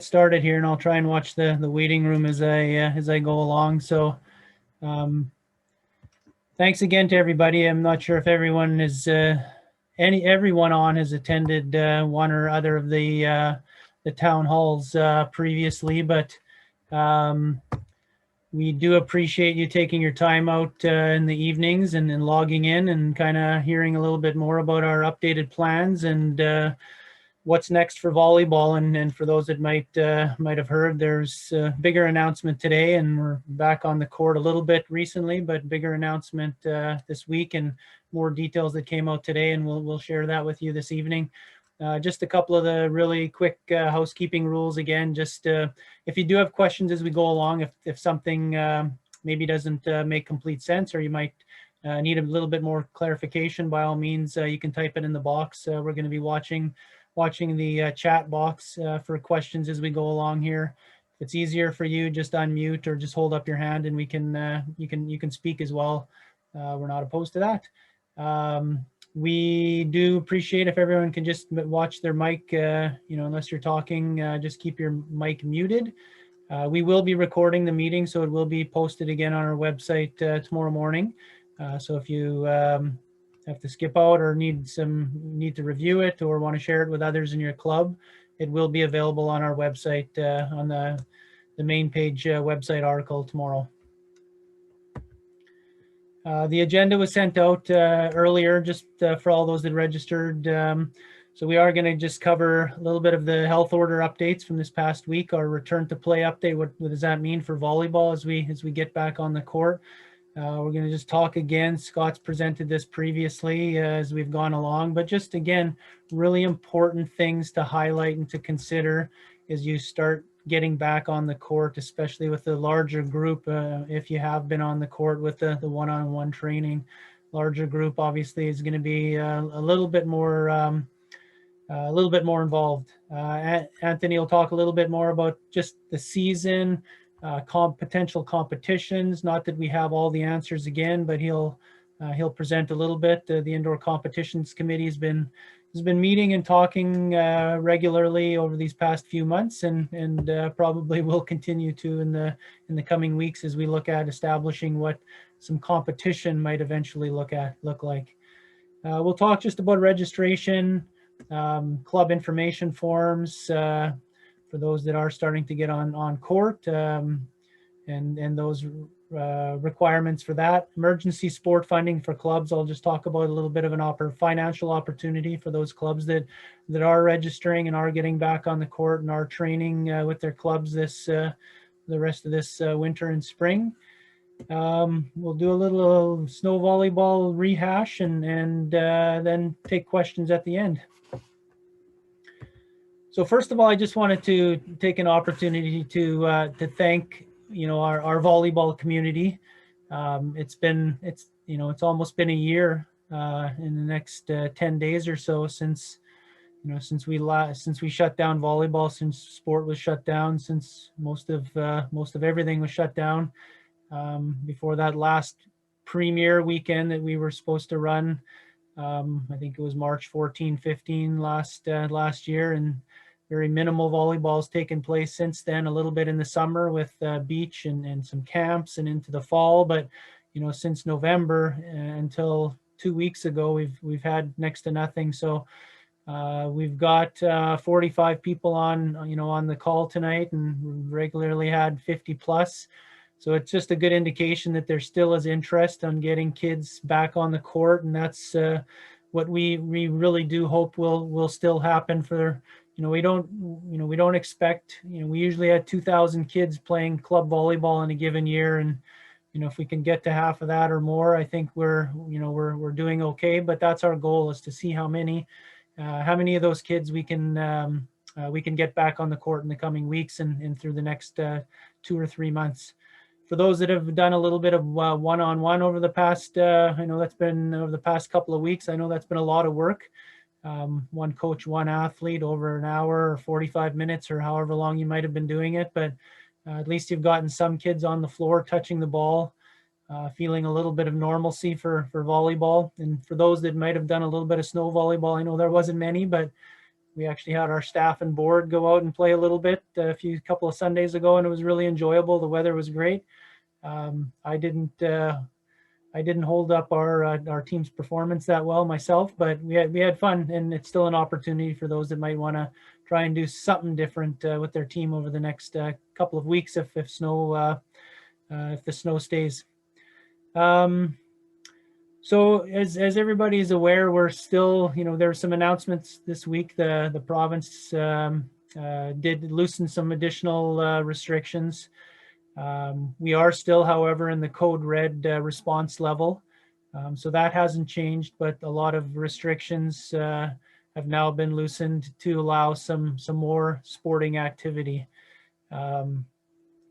Started here, and I'll try and watch the waiting room as I go along. So thanks again to everybody. I'm not sure if everyone is everyone on has attended one or other of the town halls previously, but we do appreciate you taking your time out in the evenings and logging in and kind of hearing a little bit more about our updated plans and what's next for volleyball. And for those that might have heard, there's a bigger announcement today, and we're back on the court a little bit recently, but bigger announcement this week and more details that came out today, and we'll share that with you this evening. Just a couple of the really quick housekeeping rules again. Just if you do have questions as we go along, if something maybe doesn't make complete sense, or you might need a little bit more clarification, by all means, you can type it in the box. We're going to be watching the chat box for questions as we go along here. If it's easier for you, just unmute or just hold up your hand, and we can you can speak as well. We're not opposed to that. We do appreciate if everyone can just watch their mic, unless you're talking, just keep your mic muted. We will be recording the meeting, so it will be posted again on our website tomorrow morning. So if you have to skip out or need to review it or want to share it with others in your club, it will be available on our website on the main page website article tomorrow. The agenda was sent out earlier just for all those that registered. So we are going to just cover a little bit of the health order updates from this past week, our return to play update. What does that mean for volleyball as we get back on the court? We're going to just talk again. Scott's presented this previously as we've gone along, but just again, really important things to highlight and to consider as you start getting back on the court, especially with the larger group. If you have been on the court with the one-on-one training, larger group obviously is going to be a little bit more involved. Anthony will talk a little bit more about just the season, potential competitions. Not that we have all the answers again, but he'll present a little bit. The Indoor Competitions Committee has been meeting and talking regularly over these past few months, and probably will continue to in the coming weeks as we look at establishing what some competition might eventually look like. We'll talk just about registration, club information forms for those that are starting to get on court, and those requirements for that. Emergency sport funding for clubs. I'll just talk about a little bit of an financial opportunity for those clubs that are registering and are getting back on the court and are training with their clubs the rest of this winter and spring. We'll do a little snow volleyball rehash and then take questions at the end. So first of all, I just wanted to take an opportunity to thank our volleyball community. It's almost been a year in the next 10 days or so since we shut down volleyball, since sport was shut down, since most of everything was shut down. Before that last premier weekend that we were supposed to run, I think it was March 14, 15 last year, and very minimal volleyball's taken place since then. A little bit in the summer with beach and some camps and into the fall, but since November until 2 weeks ago, we've had next to nothing. So we've got 45 people on the call tonight, and regularly had 50 plus. So it's just a good indication that there still is interest on getting kids back on the court, and that's what we really do hope will still happen. For we don't expect, we usually had 2,000 kids playing club volleyball in a given year, and if we can get to half of that or more, I think we're doing okay. But that's our goal, is to see how many of those kids we can get back on the court in the coming weeks and through the next 2 or 3 months. For those that have done a little bit of one-on-one over the past, I know that's been over the past couple of weeks. I know that's been a lot of work. One coach, one athlete, over an hour or 45 minutes or however long you might have been doing it. But at least you've gotten some kids on the floor touching the ball, feeling a little bit of normalcy for volleyball. And for those that might have done a little bit of snow volleyball, I know there wasn't many, but We actually had our staff and board go out and play a little bit a couple of Sundays ago, and it was really enjoyable. The weather was great. I didn't hold up our team's performance that well myself, but we had fun, and it's still an opportunity for those that might want to try and do something different with their team over the next couple of weeks if the snow stays. So as everybody is aware, we're still, there's some announcements this week. The province did loosen some additional restrictions. We are still, however, in the code red response level. So that hasn't changed, but a lot of restrictions have now been loosened to allow some more sporting activity.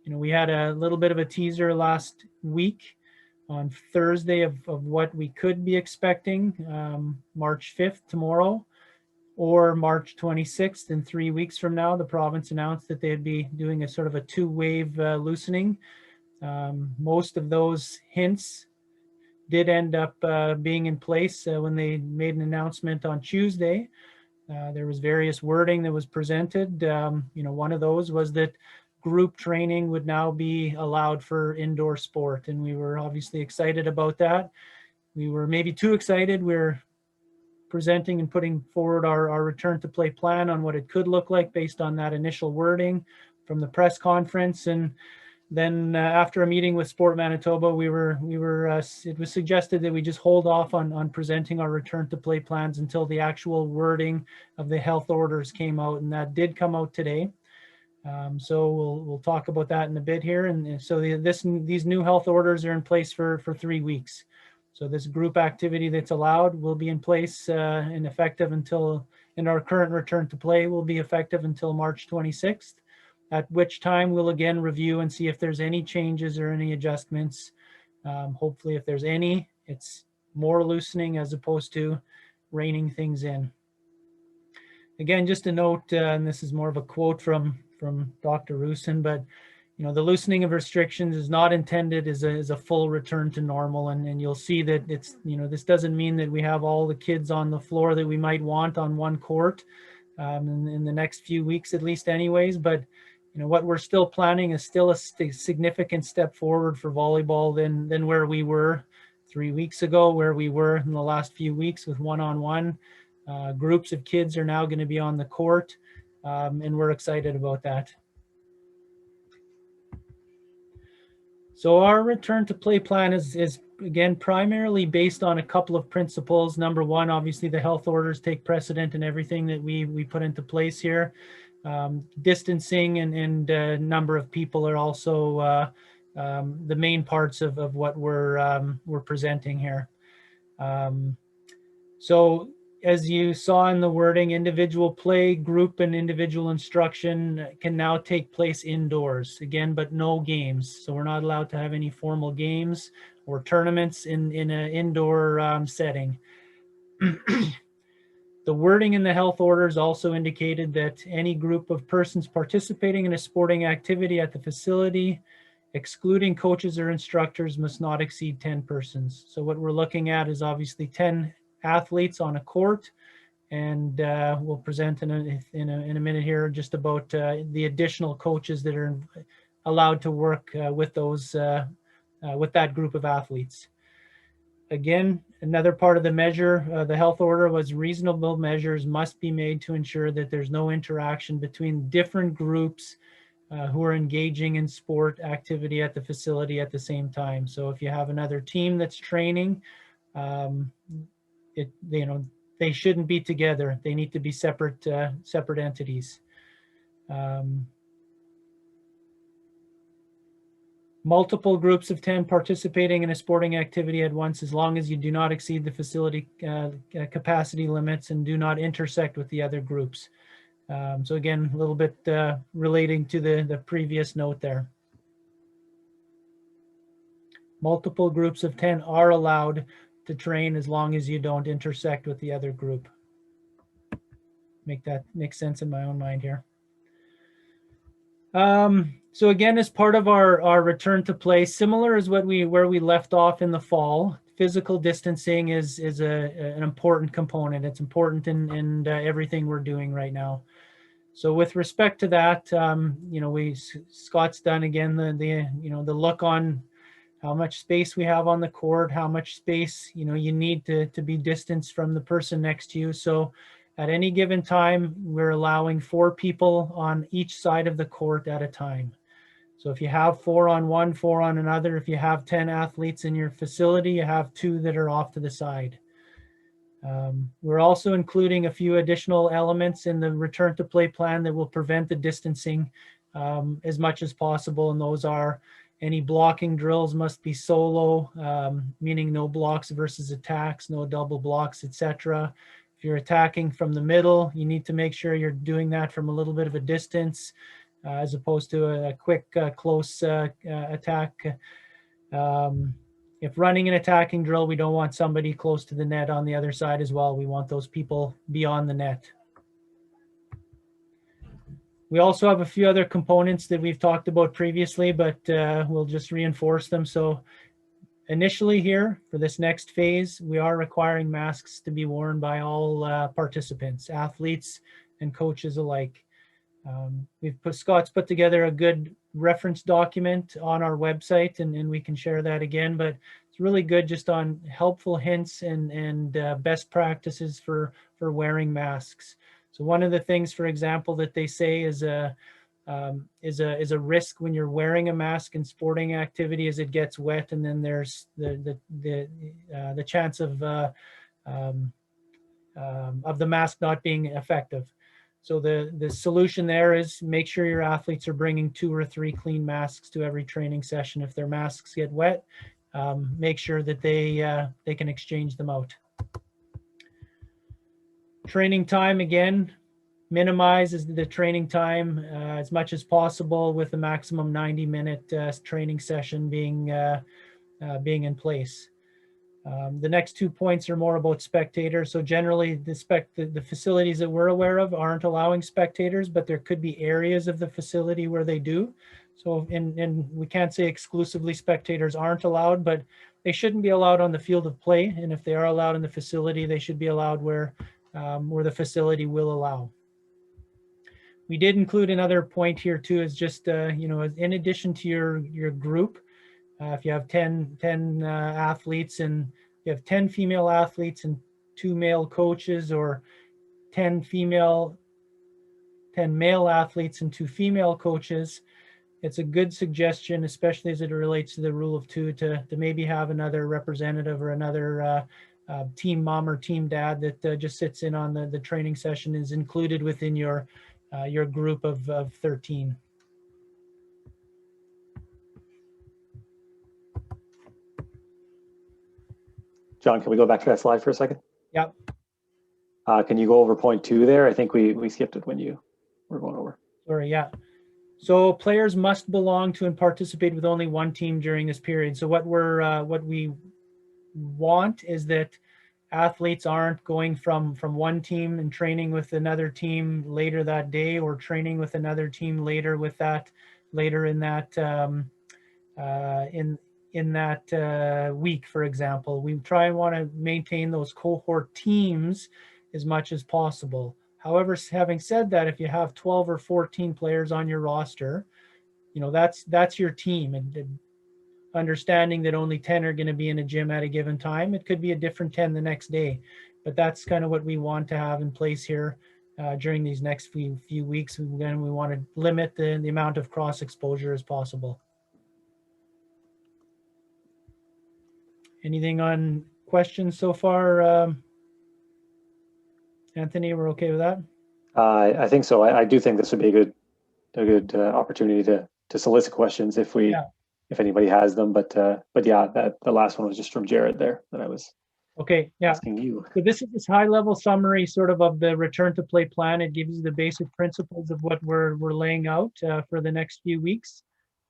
We had a little bit of a teaser last week on Thursday of what we could be expecting, March 5th, tomorrow, or March 26th, in 3 weeks from now. The province announced that they'd be doing a sort of a two-wave loosening. Most of those hints did end up being in place when they made an announcement on Tuesday. There was various wording that was presented. One of those was that group training would now be allowed for indoor sport, and we were obviously excited about that. We were maybe too excited. We're presenting and putting forward our return to play plan on what it could look like based on that initial wording from the press conference. And then after a meeting with Sport Manitoba, it was suggested that we just hold off on presenting our return to play plans until the actual wording of the health orders came out, and that did come out today. So we'll talk about that in a bit here. And so these new health orders are in place for 3 weeks. So this group activity that's allowed will be in place and effective and our current return to play will be effective until March 26th, at which time we'll again review and see if there's any changes or any adjustments. Hopefully, if there's any, it's more loosening as opposed to reining things in. Again, just a note, and this is more of a quote from Dr. Rusin, but the loosening of restrictions is not intended as a full return to normal, and you'll see that it's this doesn't mean that we have all the kids on the floor that we might want on one court in the next few weeks, at least, anyways. But what we're still planning is still a significant step forward for volleyball than where we were 3 weeks ago, where we were in the last few weeks with one-on-one. Groups of kids are now going to be on the court, and we're excited about that. So our return to play plan is again primarily based on a couple of principles. Number one, obviously the health orders take precedent in everything that we put into place here. Distancing and number of people are also the main parts of what we're presenting here. So as you saw in the wording, individual play, group, and individual instruction can now take place indoors, again, but no games. So we're not allowed to have any formal games or tournaments in an indoor setting. The wording in the health orders also indicated that any group of persons participating in a sporting activity at the facility, excluding coaches or instructors, must not exceed 10 persons. So what we're looking at is obviously 10 athletes on a court, and we'll present in a minute here just about the additional coaches that are allowed to work with that group of athletes. Again, another part of the measure, the health order, was reasonable measures must be made to ensure that there's no interaction between different groups who are engaging in sport activity at the facility at the same time. So if you have another team that's training, they shouldn't be together. They need to be separate entities. Multiple groups of 10 participating in a sporting activity at once, as long as you do not exceed the facility capacity limits and do not intersect with the other groups. So again, a little bit relating to the previous note there. Multiple groups of 10 are allowed to train as long as you don't intersect with the other group. Make sense in my own mind here. So again, as part of our return to play, similar as where we left off in the fall, physical distancing is an important component. It's important in everything we're doing right now. So with respect to that, Scott's done again the look on how much space we have on the court, how much space you need to be distanced from the person next to you. So at any given time, we're allowing 4 people on each side of the court at a time. So if you have 4 on one, 4 on another, if you have 10 athletes in your facility, you have 2 that are off to the side. We're also including a few additional elements in the return to play plan that will prevent the distancing as much as possible. And those are any blocking drills must be solo, meaning no blocks versus attacks, no double blocks, etc. If you're attacking from the middle, you need to make sure you're doing that from a little bit of a distance as opposed to a quick, close attack. If running an attacking drill, we don't want somebody close to the net on the other side as well. We want those people beyond the net. We also have a few other components that we've talked about previously, but we'll just reinforce them. So initially here, for this next phase, we are requiring masks to be worn by all participants, athletes and coaches alike. Scott's put together a good reference document on our website, and we can share that again, but it's really good just on helpful hints and best practices for wearing masks. So one of the things, for example, that they say is a risk when you're wearing a mask in sporting activity is it gets wet, and then there's the chance of the mask not being effective. So the solution there is make sure your athletes are bringing 2 or 3 clean masks to every training session. If their masks get wet, make sure that they can exchange them out. Training time, again, minimize the training time as much as possible with a maximum 90-minute training session being in place. The next 2 points are more about spectators. So generally the facilities that we're aware of aren't allowing spectators, but there could be areas of the facility where they do. So and we can't say exclusively spectators aren't allowed, but they shouldn't be allowed on the field of play. And if they are allowed in the facility, they should be allowed where the facility will allow. We did include another point here too, is just, in addition to your group, if you have 10 athletes and you have 10 female athletes and 2 male coaches, or 10 male athletes and 2 female coaches, it's a good suggestion, especially as it relates to the rule of 2, to maybe have another representative or another team mom or team dad that just sits in on the training session, is included within your group of 13. John, can we go back to that slide for a second? Yep. Can you go over point 2 there? I think we skipped it when you were going over. Sorry, yeah. So players must belong to and participate with only one team during this period. So what we want is that athletes aren't going from one team and training with another team later that day, or training with another team later in that week, for example. We try and want to maintain those cohort teams as much as possible. However, having said that, if you have 12 or 14 players on your roster, that's your team, and understanding that only 10 are going to be in a gym at a given time. It could be a different 10 the next day, but that's kind of what we want to have in place here during these next few weeks. Then we want to limit the amount of cross exposure as possible. Anything on questions so far? Anthony, we're okay with that? I think so. I do think this would be a good opportunity to solicit questions if anybody has them. But yeah, the last one was just from Jared there that I was asking you. So this is this high-level summary sort of the return to play plan. It gives you the basic principles of what we're laying out for the next few weeks.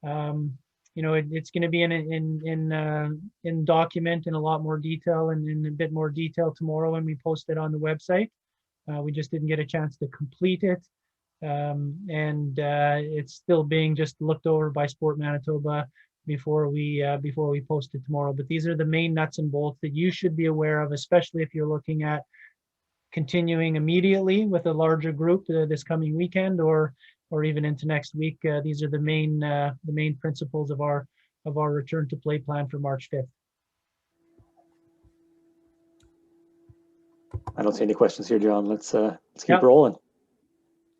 It's going to be in document in a lot more detail and in a bit more detail tomorrow when we post it on the website. We just didn't get a chance to complete it. And it's still being just looked over by Sport Manitoba. before we post it tomorrow. But these are the main nuts and bolts that you should be aware of, especially if you're looking at continuing immediately with a larger group this coming weekend, or even into next week. These are the main principles of our return to play plan for March 5th. I don't see any questions here, John. Let's keep rolling.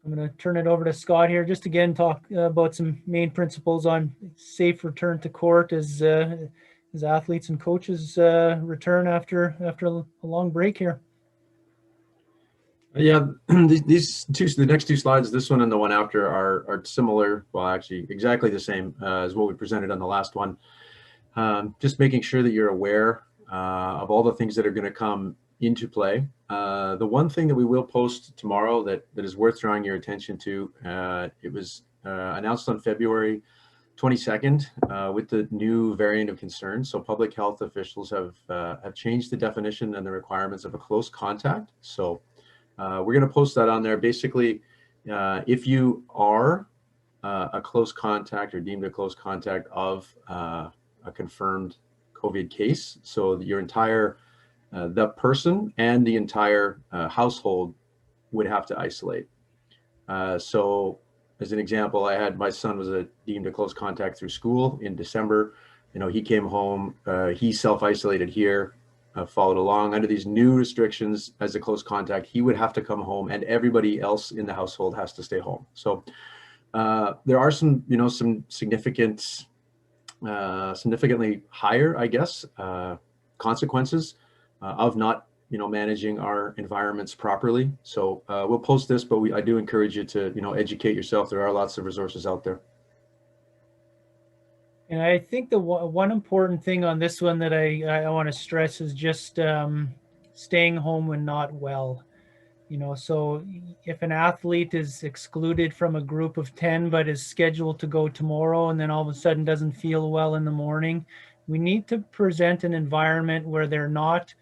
I'm going to turn it over to Scott here, just again talk about some main principles on safe return to court as athletes and coaches return after a long break here. Yeah, the next two slides, this one and the one after, are similar. Well, actually, exactly the same as what we presented on the last one. Just making sure that you're aware of all the things that are going to come into play. The one thing that we will post tomorrow that is worth drawing your attention to, it was announced on February 22nd with the new variant of concern. So public health officials have changed the definition and the requirements of a close contact. So we're going to post that on there. Basically, if you are a close contact or deemed a close contact of a confirmed COVID case, so your entire the person and the entire household would have to isolate. So as an example, my son was deemed a close contact through school in December. He came home, he self-isolated here, followed along. Under these new restrictions as a close contact, he would have to come home and everybody else in the household has to stay home. So there are some significantly higher, I guess, consequences of not managing our environments properly. So we'll post this, but I do encourage you to educate yourself. There are lots of resources out there. And I think the one important thing on this one that I want to stress is just staying home when not well. So if an athlete is excluded from a group of 10 but is scheduled to go tomorrow and then all of a sudden doesn't feel well in the morning, we need to present an environment where they're not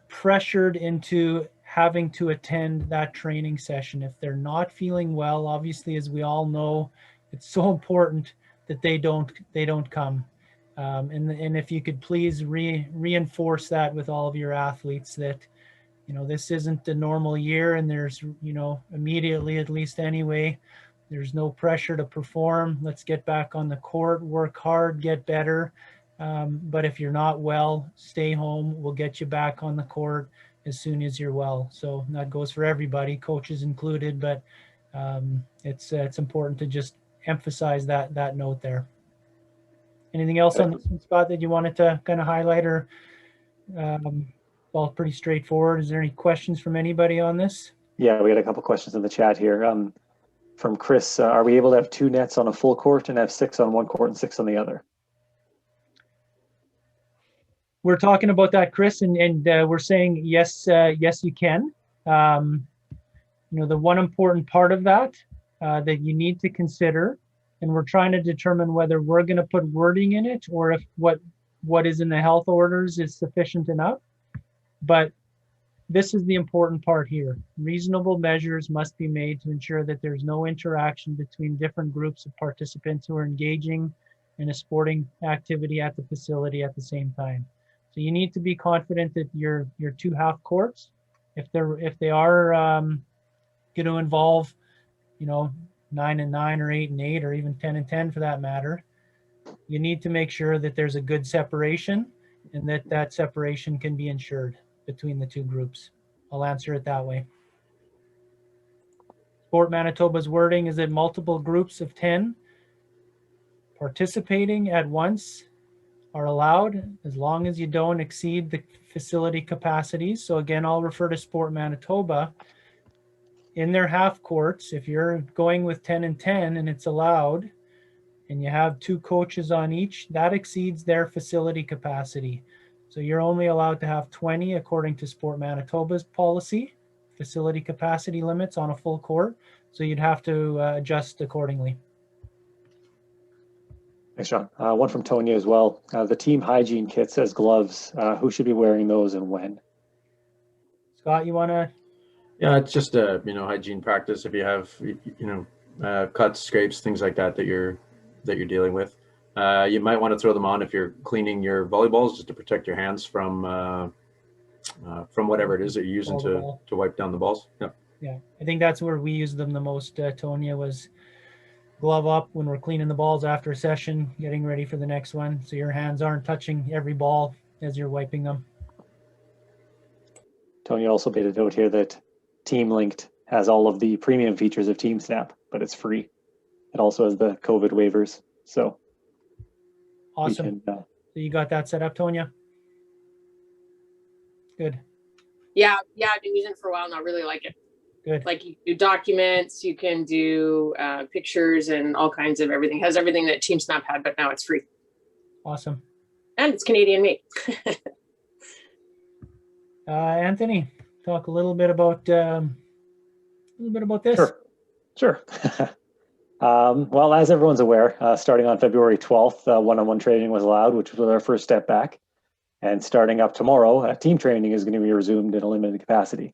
pressured into having to attend that training session. If they're not feeling well, obviously, as we all know, it's so important that they don't come. And if you could please reinforce that with all of your athletes, that this isn't the normal year, and there's immediately, at least anyway, there's no pressure to perform. Let's get back on the court, work hard, get better. But if you're not well, stay home. We'll get you back on the court as soon as you're well. So that goes for everybody, coaches included, but it's important to just emphasize that note there. Anything else on this one, Scott, that you wanted to kind of highlight, or well, pretty straightforward? Is there any questions from anybody on this? Yeah, we got a couple questions in the chat here. From Chris, are we able to have 2 nets on a full court and have 6 on one court and 6 on the other? We're talking about that, Chris, and we're saying yes, yes, you can. The one important part of that that you need to consider, and we're trying to determine whether we're going to put wording in it or if what is in the health orders is sufficient enough. But this is the important part here. Reasonable measures must be made to ensure that there's no interaction between different groups of participants who are engaging in a sporting activity at the facility at the same time. So you need to be confident that your 2 half courts, if they are going to involve 9 and 9 or 8 and 8 or even 10 and 10 for that matter, you need to make sure that there's a good separation and that separation can be ensured between the 2 groups. I'll answer it that way. Sport Manitoba's wording is that multiple groups of 10 participating at once are allowed as long as you don't exceed the facility capacities. So again, I'll refer to Sport Manitoba. In their half courts, if you're going with 10 and 10 and it's allowed, and you have 2 coaches on each, that exceeds their facility capacity. So you're only allowed to have 20 according to Sport Manitoba's policy, facility capacity limits on a full court. So you'd have to adjust accordingly. Thanks, John. One from Tonya as well. The team hygiene kit says gloves. Who should be wearing those and when? Scott, you want to? Yeah, it's just a hygiene practice. If you have cuts, scrapes, things like that that you're dealing with, You might want to throw them on if you're cleaning your volleyballs, just to protect your hands from whatever it is that you're using to wipe down the balls. Yep. Yeah, I think that's where we use them the most, Tonya, was glove up when we're cleaning the balls after a session, getting ready for the next one, so your hands aren't touching every ball as you're wiping them. Tony also made a note here that Team Linked has all of the premium features of TeamSnap, but it's free. It also has the COVID waivers. So awesome. So you got that set up, Tonya? Good. Yeah, I've been using it for a while and I really like it. Good. Like you do documents, you can do pictures and all kinds of everything. It has everything that TeamSnap had, but now it's free. Awesome. And it's Canadian made. Anthony, talk a little bit about this. Sure. Well, as everyone's aware, starting on February 12th, one-on-one training was allowed, which was our first step back. And starting up tomorrow, team training is going to be resumed in a limited capacity.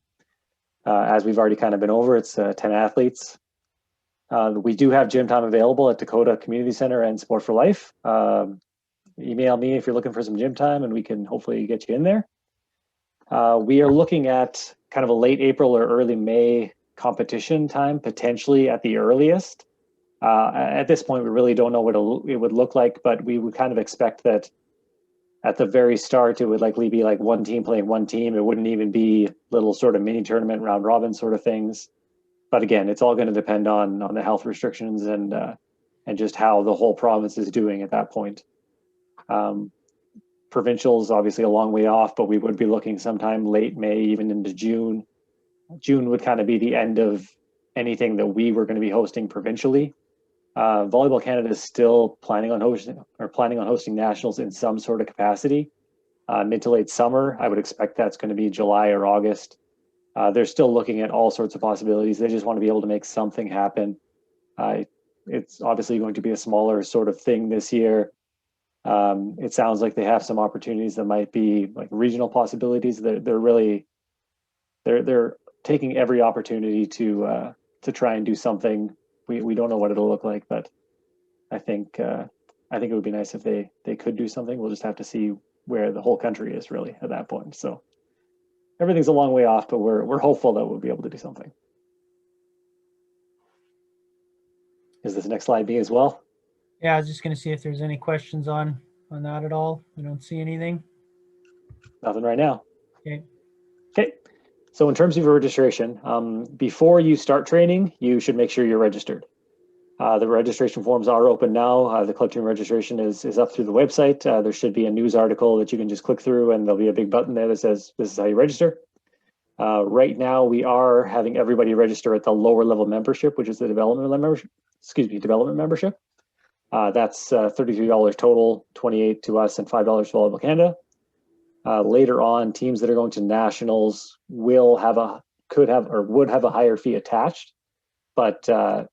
As we've already kind of been over, it's 10 athletes. We do have gym time available at Dakota Community Center and Sport for Life. Email me if you're looking for some gym time and we can hopefully get you in there. We are looking at kind of a late April or early May competition time, potentially at the earliest. At this point, we really don't know what it would look like, but we would kind of expect that at the very start, it would likely be like one team playing one team. It wouldn't even be little sort of mini tournament, round robin sort of things. But again, it's all going to depend on the health restrictions and just how the whole province is doing at that point. Provincials, obviously a long way off, but we would be looking sometime late May, even into June. June would kind of be the end of anything that we were going to be hosting provincially. Volleyball Canada is still planning on hosting nationals in some sort of capacity. Mid to late summer, I would expect that's going to be July or August. They're still looking at all sorts of possibilities. They just want to be able to make something happen. It's obviously going to be a smaller sort of thing this year. It sounds like they have some opportunities that might be like regional possibilities. They're taking every opportunity to try and do something. We don't know what it'll look like, but I think it would be nice if they could do something. We'll just have to see where the whole country is really at that point. So everything's a long way off, but we're hopeful that we'll be able to do something. Is this next slide me as well? Yeah, I was just going to see if there's any questions on that at all. I don't see anything. Nothing right now. Okay. So in terms of your registration, before you start training, you should make sure you're registered. The registration forms are open now. The club team registration is up through the website. There should be a news article that you can just click through and there'll be a big button there that says, this is how you register. Right now, we are having everybody register at the lower level membership, which is the development membership. That's $33 total, $28 to us and $5 to Volleyball Canada. Later on, teams that are going to nationals would have a higher fee attached, but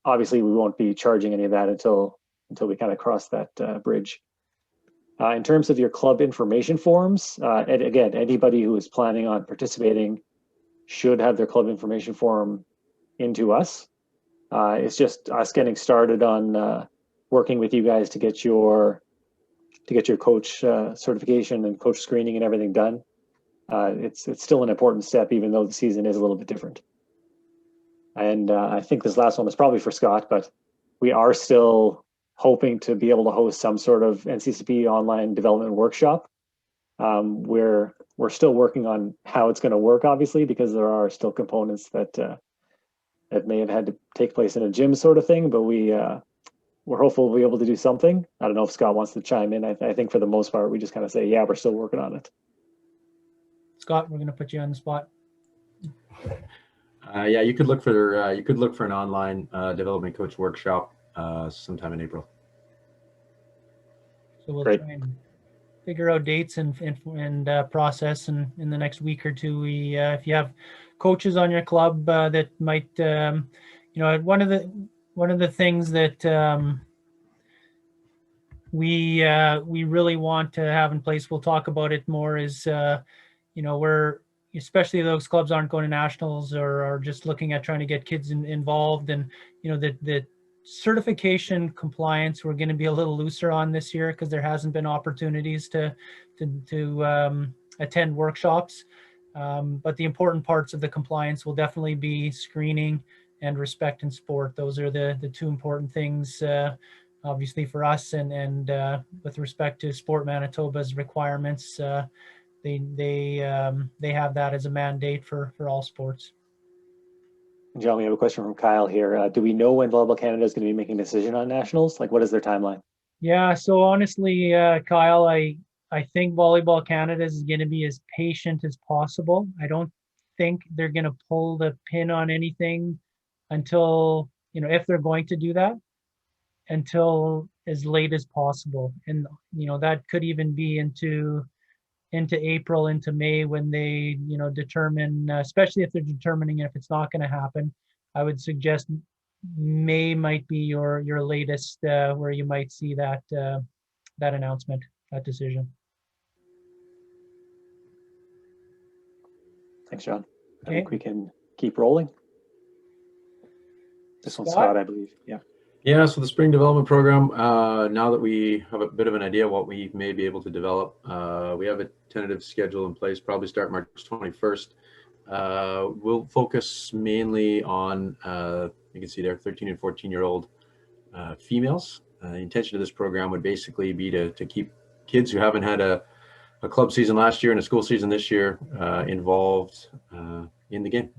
obviously we won't be charging any of that until we kind of cross that bridge. In terms of your club information forms, and again, anybody who is planning on participating should have their club information form into us. It's just us getting started on working with you guys to get your coach certification and coach screening and everything done. It's still an important step, even though the season is a little bit different. And I think this last one was probably for Scott, but we are still hoping to be able to host some sort of NCCP online development workshop. We're still working on how it's going to work, obviously, because there are still components that may have had to take place in a gym sort of thing, but we're hopeful we'll be able to do something. I don't know if Scott wants to chime in. I think for the most part, we just kind of say, yeah, we're still working on it. Scott, we're going to put you on the spot. Yeah, you could look for an online development coach workshop sometime in April. So we'll try and figure out dates and process in the next week or two. If you have coaches on your club that might, one of the things that we really want to have in place, we'll talk about it more, is we're, especially those clubs aren't going to nationals or are just looking at trying to get kids involved, and that certification compliance, we're going to be a little looser on this year because there hasn't been opportunities to attend workshops. But the important parts of the compliance will definitely be screening and respect in sport. Those are the two important things, obviously for us, and with respect to Sport Manitoba's requirements, they have that as a mandate for all sports. John, we have a question from Kyle here. Do we know when Volleyball Canada is going to be making a decision on nationals? Like, what is their timeline? Yeah, so honestly, Kyle, I think Volleyball Canada is going to be as patient as possible. I don't think they're going to pull the pin on anything until, if they're going to do that, until as late as possible. And, that could even be into April, into May, when they, determine, especially if they're determining if it's not going to happen. I would suggest May might be your latest where you might see that announcement, that decision. Thanks, John. Okay. I think we can keep rolling. This one's Scott, I believe. Yeah. Yeah, so the spring development program, now that we have a bit of an idea what we may be able to develop, we have a tentative schedule in place, probably start March 21st. We'll focus mainly on, you can see there, 13 and 14-year-old females. The intention of this program would basically be to keep kids who haven't had a club season last year and a school season this year involved in the game.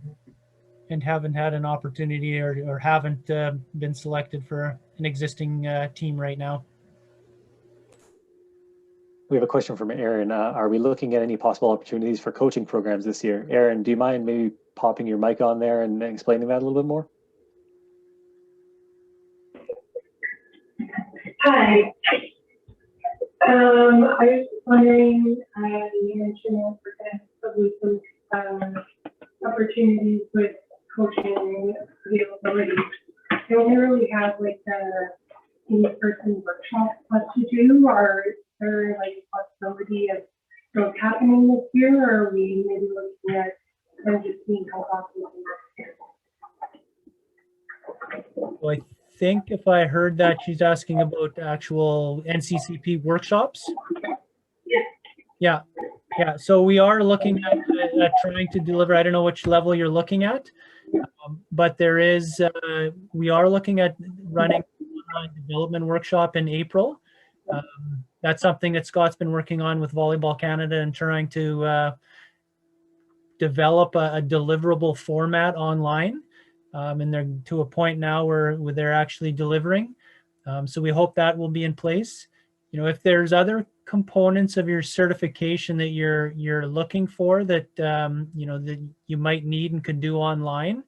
And haven't had an opportunity or haven't been selected for an existing team right now. We have a question from Aaron. Are we looking at any possible opportunities for coaching programs this year? Aaron, do you mind maybe popping your mic on there and explaining that a little bit more? Hi. I was wondering, you mentioned probably some opportunities with coaching availability. I only really have like the in-person workshops left to do, or is there like a possibility of those happening this year, or are we maybe looking at them just being held off until next year? Well, I think if I heard that, she's asking about actual NCCP workshops. Yeah. So we are looking at trying to deliver. I don't know which level you're looking at, but there is. We are looking at running an online development workshop in April. That's something that Scott's been working on with Volleyball Canada and trying to develop a deliverable format online. And they're to a point now where they're actually delivering. So we hope that will be in place. If there's other components of your certification that you're looking for that that you might need and could do online,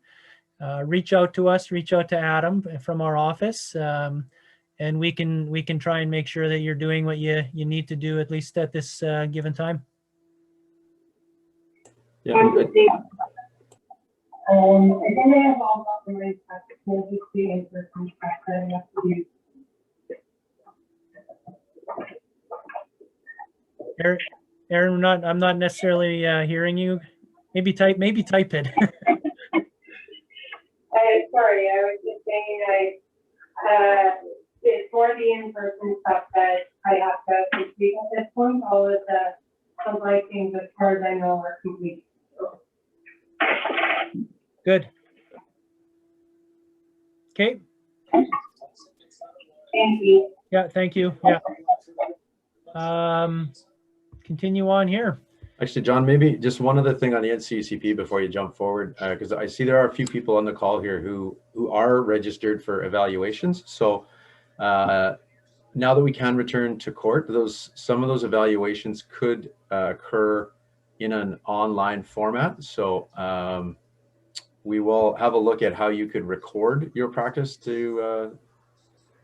reach out to us, reach out to Adam from our office, and we can try and make sure that you're doing what you need to do, at least at this given time. Yeah. I think I have all documents that will just be in person that I have to do. Aaron, I'm not necessarily hearing you. Maybe type it. Sorry, I was just saying it's for the in-person stuff that I have to complete at this point. All of the online things, as far as I know, are complete. Good. Okay. Thank you. Yeah, thank you. Yeah. Continue on here. Actually, John, maybe just one other thing on the NCCP before you jump forward, because I see there are a few people on the call here who are registered for evaluations. So now that we can return to court, some of those evaluations could occur in an online format. So we will have a look at how you could record your practice to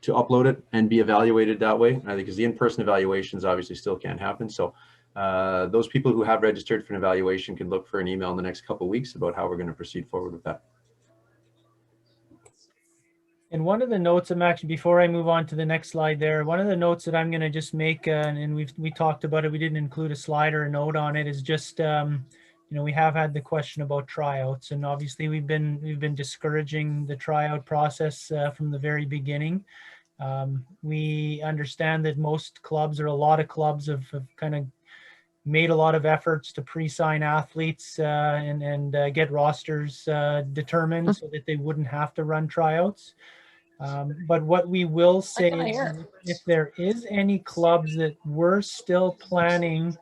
upload it and be evaluated that way. I think because the in-person evaluations obviously still can't happen. So those people who have registered for an evaluation can look for an email in the next couple of weeks about how we're going to proceed forward with that. And one of the notes I'm actually, before I move on to the next slide there, one of the notes that I'm going to just make, and we talked about it, we didn't include a slide or a note on it, is just, we have had the question about tryouts, and obviously we've been discouraging the tryout process from the very beginning. We understand that most clubs, or a lot of clubs, have kind of made a lot of efforts to pre-sign athletes and get rosters determined so that they wouldn't have to run tryouts. But what we will say is, if there is any clubs that were still planning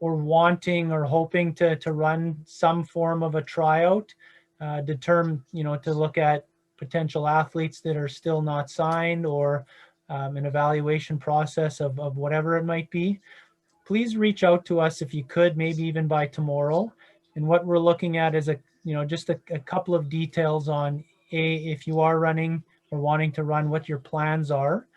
or wanting or hoping to run some form of a tryout, to look at potential athletes that are still not signed, or an evaluation process of whatever it might be, please reach out to us if you could, maybe even by tomorrow. And what we're looking at is just a couple of details on if you are running or wanting to run, what your plans are.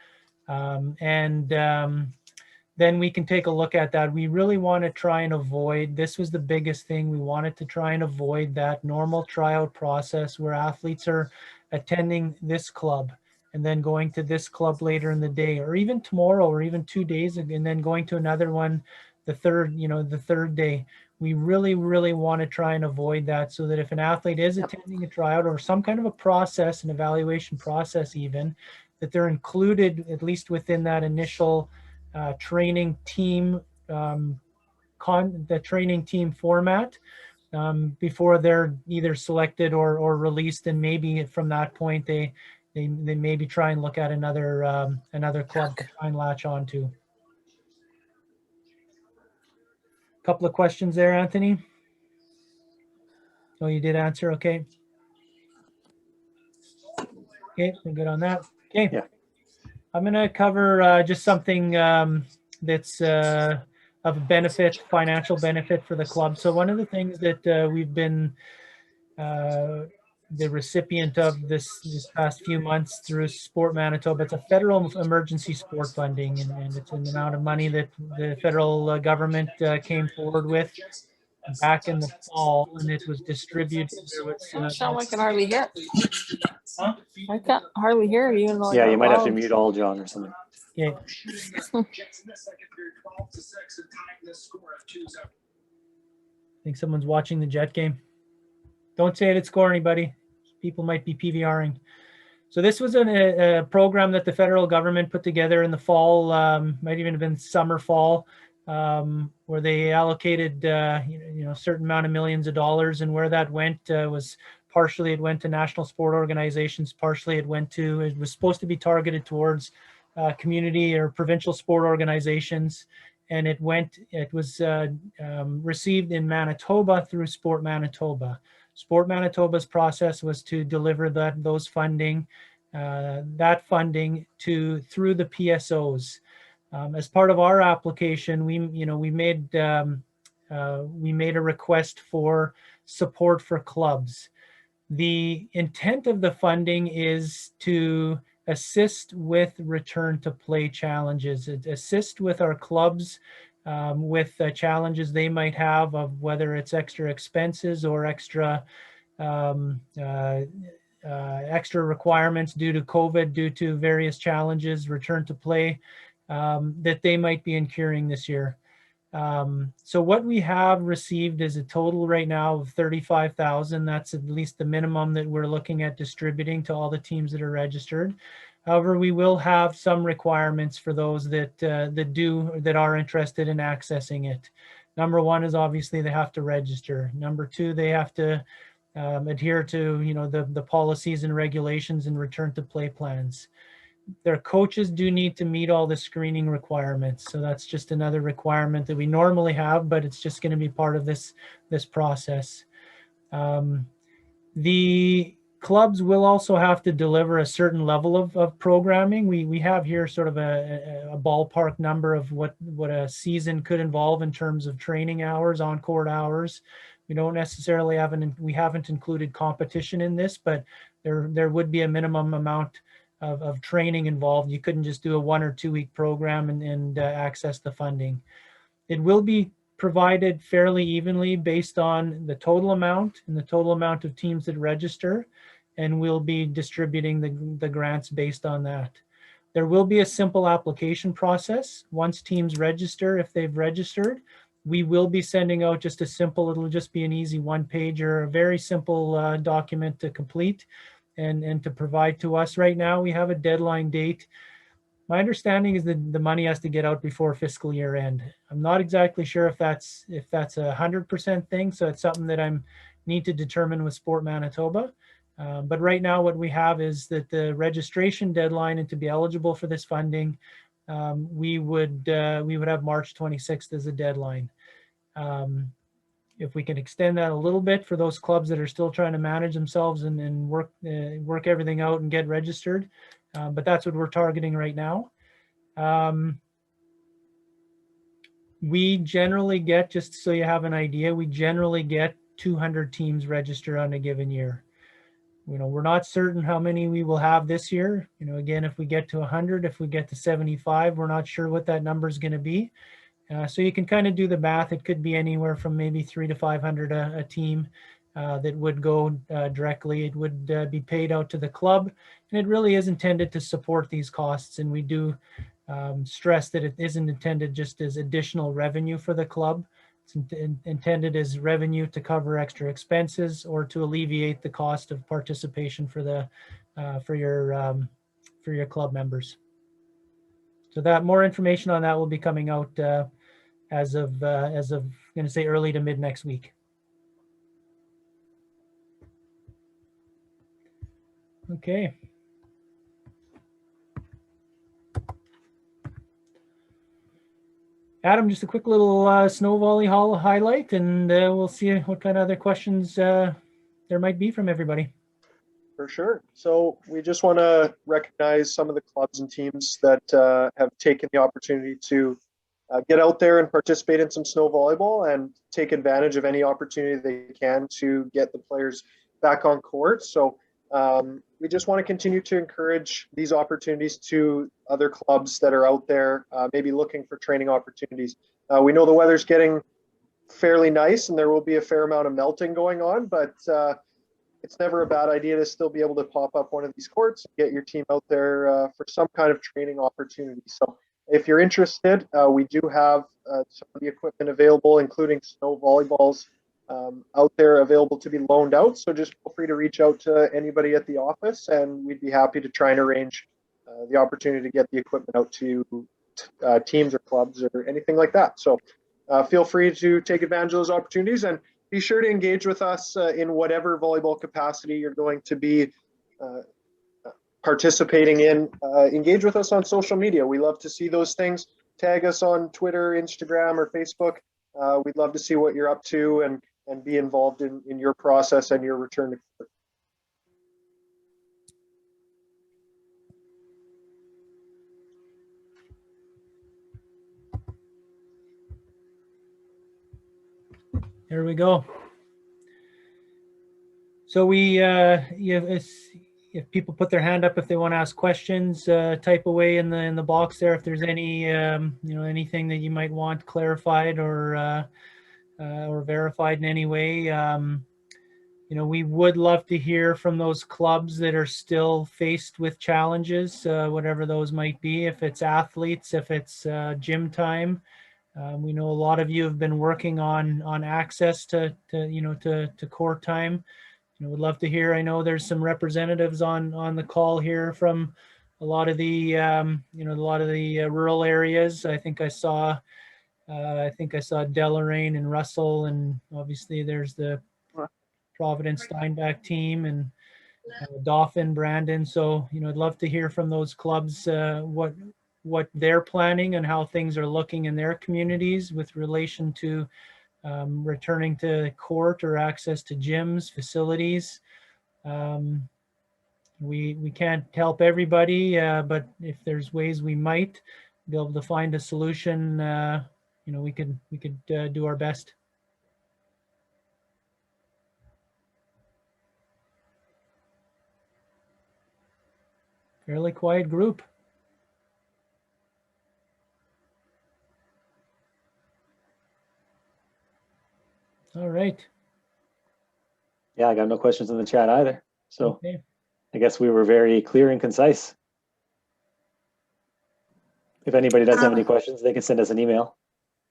Then we can take a look at that. We really want to try and avoid, this was the biggest thing, we wanted to try and avoid that normal tryout process where athletes are attending this club and then going to this club later in the day, or even tomorrow, or even 2 days, and then going to another one the third day. We really, really want to try and avoid that, so that if an athlete is attending a tryout or some kind of a process, an evaluation process even, that they're included at least within that initial training team, the training team format, before they're either selected or released. And maybe from that point, they maybe try and look at another club to try and latch on to. Couple of questions there, Anthony. Oh, you did answer. Okay. Okay, we're good on that. Okay. Yeah. I'm going to cover just something that's of benefit, financial benefit for the club. So one of the things that we've been the recipient of this past few months through Sport Manitoba, it's a federal emergency sport funding, and it's an amount of money that the federal government came forward with back in the fall, and it was distributed. There was, I can hardly hear. Huh? I can't hardly hear you. Yeah, you might have to mute all, John, or something. Okay. I think someone's watching the Jet game. Don't say it at score, anybody. People might be PVRing. So this was a program that the federal government put together in the fall, might even have been summer, fall, where they allocated a certain amount of millions of dollars, and where that went was partially it went to national sport organizations, partially it was supposed to be targeted towards community or provincial sport organizations, and it was received in Manitoba through Sport Manitoba. Sport Manitoba's process was to deliver that funding through the PSOs. As part of our application, we made a request for support for clubs. The intent of the funding is to assist with return to play challenges, assist with our clubs with challenges they might have, of whether it's extra expenses or extra requirements due to COVID, due to various challenges, return to play that they might be incurring this year. So what we have received is a total right now of $35,000. That's at least the minimum that we're looking at distributing to all the teams that are registered. However, we will have some requirements for those that are interested in accessing it. Number one is obviously they have to register. Number two, they have to adhere to the policies and regulations and return to play plans. Their coaches do need to meet all the screening requirements. So that's just another requirement that we normally have, but it's just going to be part of this process. The clubs will also have to deliver a certain level of programming. We have here sort of a ballpark number of what a season could involve in terms of training hours, on-court hours. We don't necessarily we haven't included competition in this, but there would be a minimum amount of training involved. You couldn't just do a 1 or 2 week program and access the funding. It will be provided fairly evenly based on the total amount and the total amount of teams that register, and we'll be distributing the grants based on that. There will be a simple application process. Once teams register, if they've registered, We will be sending out just a simple, it'll just be an easy one pager, a very simple document to complete and to provide to us. Right now, we have a deadline date. My understanding is that the money has to get out before fiscal year end. I'm not exactly sure if that's a 100% thing. So it's something that I need to determine with Sport Manitoba. But right now, what we have is that the registration deadline and to be eligible for this funding, we would have March 26th as a deadline. If we can extend that a little bit for those clubs that are still trying to manage themselves and work everything out and get registered, but that's what we're targeting right now. We generally get, just so you have an idea, we generally get 200 teams registered on a given year. We're not certain how many we will have this year. Again, if we get to 100, if we get to 75, we're not sure what that number is going to be. So you can kind of do the math. It could be anywhere from maybe 300 to 500 a team that would go directly. It would be paid out to the club, and it really is intended to support these costs. And we do stress that it isn't intended just as additional revenue for the club. It's intended as revenue to cover extra expenses or to alleviate the cost of participation for your club members. So that more information on that will be coming out as of I'm going to say early to mid next week. Okay. Adam, just a quick little snow volley highlight, and we'll see what kind of other questions there might be from everybody. For sure. So we just want to recognize some of the clubs and teams that have taken the opportunity to get out there and participate in some snow volleyball and take advantage of any opportunity they can to get the players back on court. So we just want to continue to encourage these opportunities to other clubs that are out there, maybe looking for training opportunities. We know the weather's getting fairly nice and there will be a fair amount of melting going on, but it's never a bad idea to still be able to pop up one of these courts and get your team out there for some kind of training opportunity. So if you're interested, we do have some of the equipment available, including snow volleyballs out there available to be loaned out. So just feel free to reach out to anybody at the office and we'd be happy to try and arrange the opportunity to get the equipment out to teams or clubs or anything like that. So feel free to take advantage of those opportunities and be sure to engage with us in whatever volleyball capacity you're going to be participating in. Engage with us on social media. We love to see those things. Tag us on Twitter, Instagram, or Facebook. We'd love to see what you're up to and be involved in your process and your return to court. There we go. So if people put their hand up if they want to ask questions, type away in the box there if there's any anything that you might want clarified or verified in any way. We would love to hear from those clubs that are still faced with challenges, whatever those might be. If it's athletes, if it's gym time. We know a lot of you have been working on access to court time. Would love to hear. I know there's some representatives on the call here from a lot of the rural areas. I think I saw Deloraine and Russell, and obviously there's the Providence Steinbach team and Dauphin, Brandon. So I'd love to hear from those clubs what they're planning and how things are looking in their communities with relation to returning to court or access to gyms, facilities. We can't help everybody, but if there's ways we might be able to find a solution, we could do our best. Fairly quiet group. All right. Yeah, I got no questions in the chat either. So Okay. I guess we were very clear and concise. If anybody does have any questions, they can send us an email.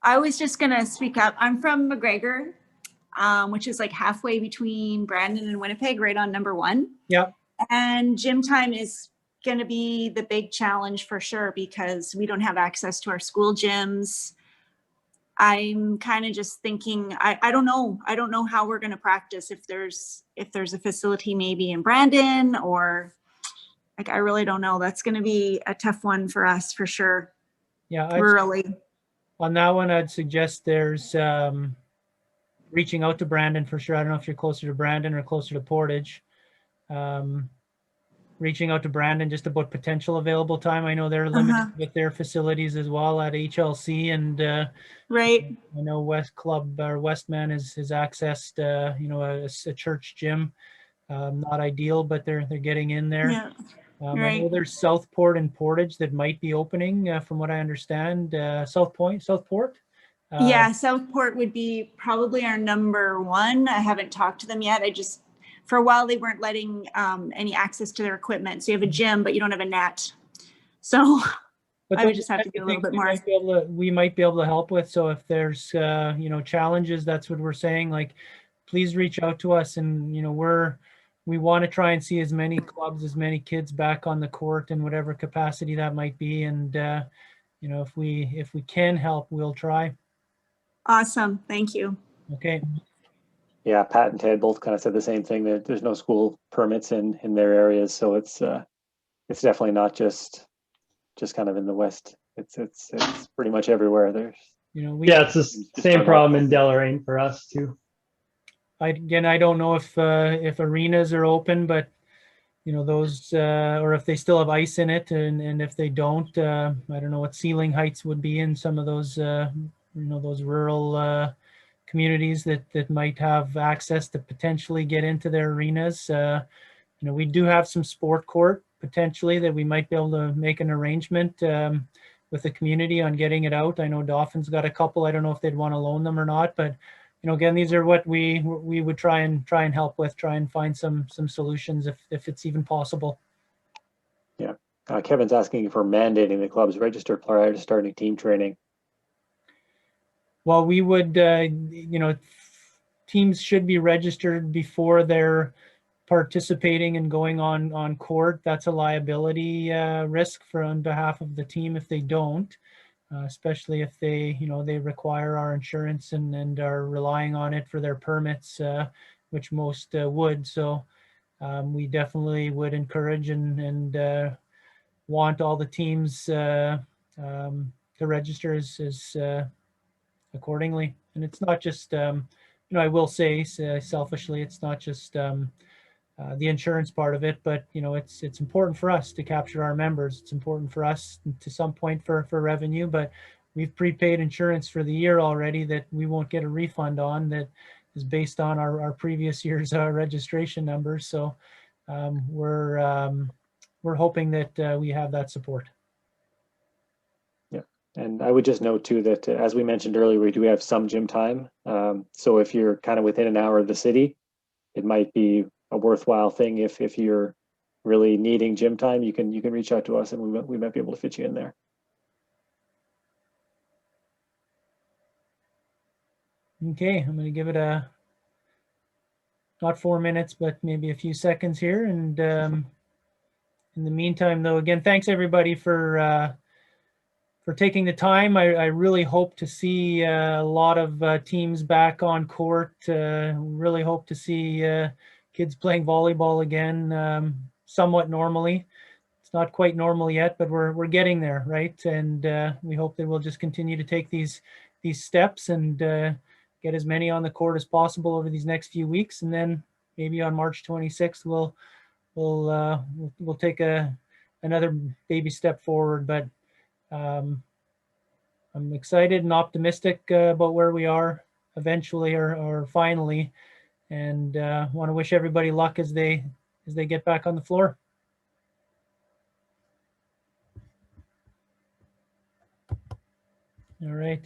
I was just gonna speak up. I'm from McGregor, which is like halfway between Brandon and Winnipeg, right on number 1. Yeah. And gym time is gonna be the big challenge for sure because we don't have access to our school gyms. I'm kind of just thinking, I don't know. I don't know how we're gonna practice if there's a facility maybe in Brandon or like, I really don't know. That's gonna be a tough one for us for sure. Yeah. Rurally. On that one, I'd suggest there's reaching out to Brandon for sure. I don't know if you're closer to Brandon or closer to Portage. Reaching out to Brandon just about potential available time. I know they're limited with their facilities as well at HLC, and right. I know West Club or Westman has accessed a church gym. Not ideal, but they're getting in there. Yeah. I know there's Southport and Portage that might be opening, from what I understand. Southport. Yeah, Southport would be probably our number 1. I haven't talked to them yet. For a while, they weren't letting any access to their equipment. So you have a gym, but you don't have a net. So I would just have to do a little bit more. We might be able to help with. So if there's, challenges, that's what we're saying. Like, please reach out to us, and, we want to try and see as many clubs, as many kids back on the court in whatever capacity that might be. And, if we can help, we'll try. Awesome. Thank you. Okay. Yeah, Pat and Ted both kind of said the same thing. That there's no school permits in their areas, so it's definitely not just kind of in the West. It's pretty much everywhere. There's it's the same problem in Deloraine for us too. I don't know if arenas are open, but those or if they still have ice in it, and if they don't, I don't know what ceiling heights would be in some of those those rural communities that might have access to potentially get into their arenas. We do have some sport court potentially that we might be able to make an arrangement with the community on getting it out. I know Dawson's got a couple. I don't know if they'd want to loan them or not, but again, these are what we would try and help with, try and find some solutions if it's even possible. Yeah. Kevin's asking for mandating the clubs register prior to starting team training. Well, we would, teams should be registered before they're participating and going on court. That's a liability risk on behalf of the team if they don't. Especially if they require our insurance and are relying on it for their permits, which most would. So we definitely would encourage and want all the teams to register as accordingly. And it's not just, I will say selfishly, it's not just the insurance part of it, but it's important for us to capture our members. It's important for us to some point for revenue, but we've prepaid insurance for the year already that we won't get a refund on, that is based on our previous year's registration numbers. So we're hoping that we have that support. Yeah, and I would just note too that as we mentioned earlier, we do have some gym time. So if you're kind of within an hour of the city, it might be a worthwhile thing. If you're really needing gym time, you can reach out to us, and we might be able to fit you in there. Okay, I'm going to give it not 4 minutes, but maybe a few seconds here. And in the meantime, though, again, thanks everybody for taking the time. I really hope to see a lot of teams back on court. Really hope to see kids playing volleyball again, somewhat normally. It's not quite normal yet, but we're getting there, right? And we hope that we'll just continue to take these steps and get as many on the court as possible over these next few weeks, and then maybe on March 26th we'll take another baby step forward. But I'm excited and optimistic about where we are eventually or finally, and want to wish everybody luck as they get back on the floor. All right.